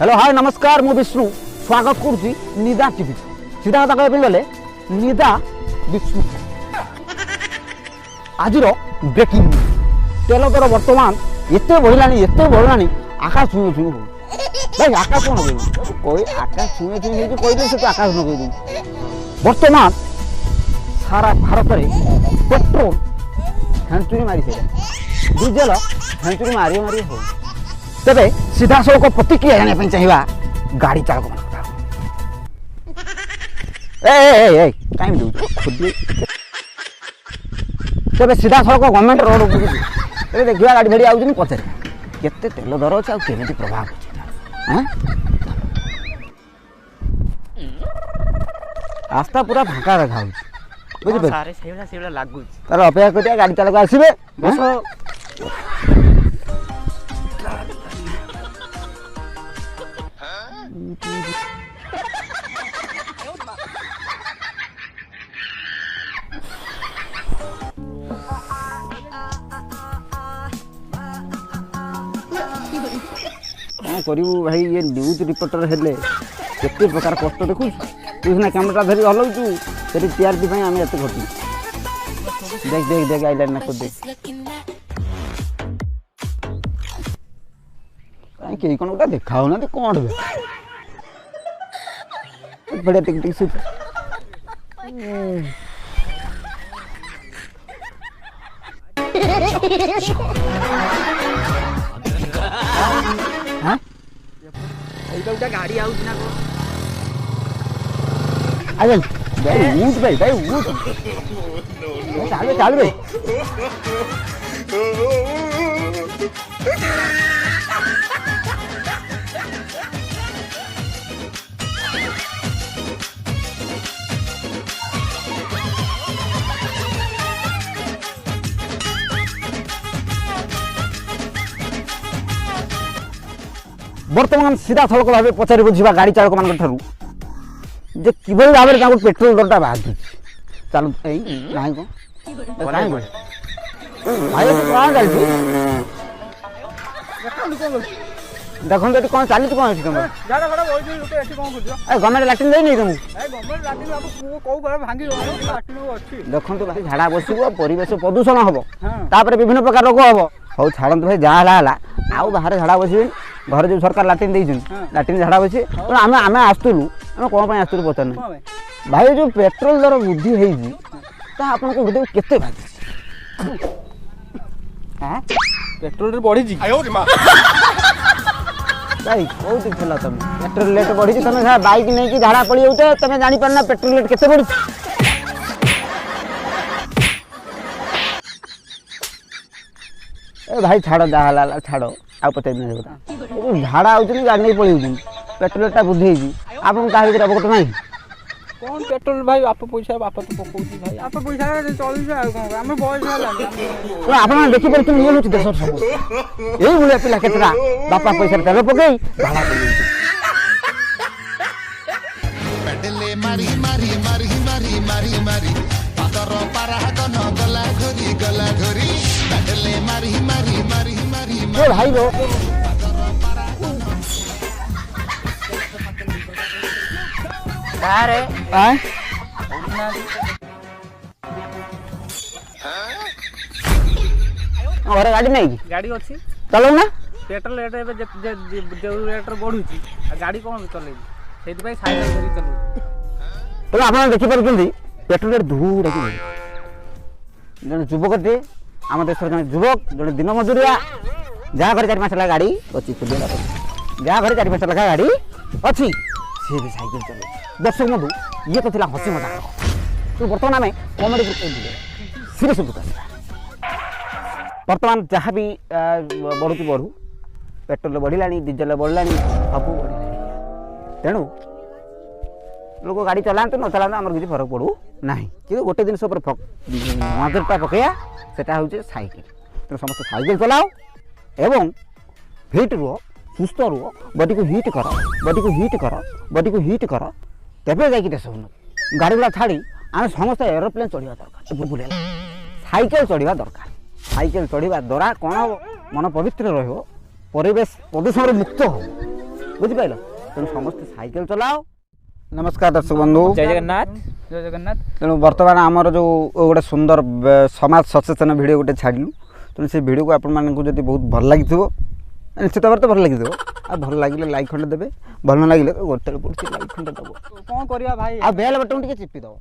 Hello hi नमस्कार मु विष्णु स्वागत करुच्ची निदा टीवी सीधा कथा कहबे गले निदा विष्णु आज ब्रेकिंग तेल दर बर्तमान एते बढ़लानी आकाश छुए छुए भाई आकाश कौन कोई आकाश छुए छुए कहले से तो आकाश न कह बर्तमान सारा भारत में पेट्रोल सेंचुरी मारी डीजेल सेंचुरी मारी मारी हो तेरे सीधा सड़क प्रतिक्रिया जाना चाहिए गाड़ी चालक मान कहीं खुद तेरे सीधा सड़क गवर्नमेंट रोड उपरे देखा गाड़ी भेड़ी आउन पचारे केते तेल दर अच्छे आमि प्रभाव रास्ता पूरा फांका देखा बुझे लगुच अपेक्षा कर गाड़ी चालक आसवे करू भाई ये न्यूज रिपोर्टर हेले केते प्रकार कष्ट देखु तू ना कैमरा धरी हलाउचु तेरी टीआरपी भाई आम एत घटू देख देख देख आइलाइन ना देख कहीं कहीं कौन गोटा देखा हो ना कौन बढ़िया टिक टिक सुट हाँ गाड़ी आउट ना को अरे भाई ऊट भाई ऊट चालू रे बर्तमान सीधा सड़क भाव पचारि बुझा गाड़ी चालक मान जे किभली भाव में पेट्रोल दरटा बाहर चलू ना कौन भाई कौन चलती देखो ये कौन चली कौन अच्छी तुम गवर्नमेंट लाट्रिन देनी तुमको देखो भाई झाड़ा बस परिवेश प्रदूषण हम तापर विभिन्न प्रकार रोग हम हौ छाड़ू भाई जहाँ आउ बाहर झाड़ा बस घर जो सरकार लाट्रिन लाट्रिन झाड़ा बस आम आम आसलु आम कौन आसलु पचार भाई जो पेट्रोल दर वृद्धि होता आपको बुझे केते पेट्रोल बढ़ी भाई कौटी थी तुम पेट्रोल रेट बढ़ी तुम बाइक नहीं कि झाड़ा पड़ी जाऊ तुम जानी पारना पेट्रोल रेट केते बढ़ी ए भाई छाड़ जहाँ छाड़ आ पचार झाड़ा आउन गाड़ी नहीं पड़ी पेट्रोल रेटा वृद्धि होती आपको क्या भर अवगत ना कौन पेट्रोल भाई आप पैसा बापा तो पकाउछी भाई आप पैसा चलुछ आ कोन हम बॉयज वाला आपण देखि पर तुम ये देश सब एई भलिया पिला केतरा बापा पैसा तेल पकई भाड़ा पड़ी पेडले मारी मारी मारी मारी मारी मारी पातर पारा गन गला घोरी पेडले मारी मारी मारी मारी ए भाई रो अरे घर गाड़ी नहीं गाड़ी अच्छी चलो ना पेट्रोल रेट जो रेट बढ़ुची गाड़ी कौन चल साइकेल धरी चलू तो आप देखिपुं पेट्रोल रेट धूड़ा जन युवक आम देश जन युवक जन दिन मजूरिया जहाँ घर 4-5 लाख गाड़ी अच्छी जहाँ घर 4-5 लाख गाड़ी अच्छी सी भी साइकेल चलो दर्शक बंधु ये तो थिला हसी मजाक तो बर्तमान आम कमेडी सीरीयस बर्तमान जहाँ भी बढ़ुची बढ़ू पेट्रोल बढ़ला डीजेल बढ़ला सब बढ़ला तेणु लोक गाड़ी चलाते न चलाते आम किसी फरक पड़ू ना कि गोटे जिन नजरटा पकड़ा सेटा हूँ साइकेल तेणु समस्त साइकेल चलाओ एवं फिट रुह सुस्थ रुह बॉडी को हिट कर बॉडी को हिट कर तेरे जाकि देश उन्नति गाड़ी गुड़ा छाड़ी आम समस्त एरोप्लेन चढ़ा दरकार बुले साइकेल चढ़ा दरकार साइकेल चढ़ा द्वारा कौन हम मन पवित्र रहिबो परिवेश प्रदूषण मुक्त हो बुझिपाइल तेणु समस्त साइकेल चलाओ। नमस्कार दर्शक बंधु, जय जगन्नाथ। जय जगन्नाथ। तेणु बर्तमान आमर जो गोटे सुंदर समाज सचेतन वीडियो गोटे छाड़लु तेणु से वीडियो को आपण मानक जब बहुत भल लगी निश्चित भाव तो भल लगी आ भल लगे लाइक खंडे देवे भल न लगे गोटे पड़े लाइक खंडे दब कौन करिया भाई आ बेल बटन टिके चिपी दब।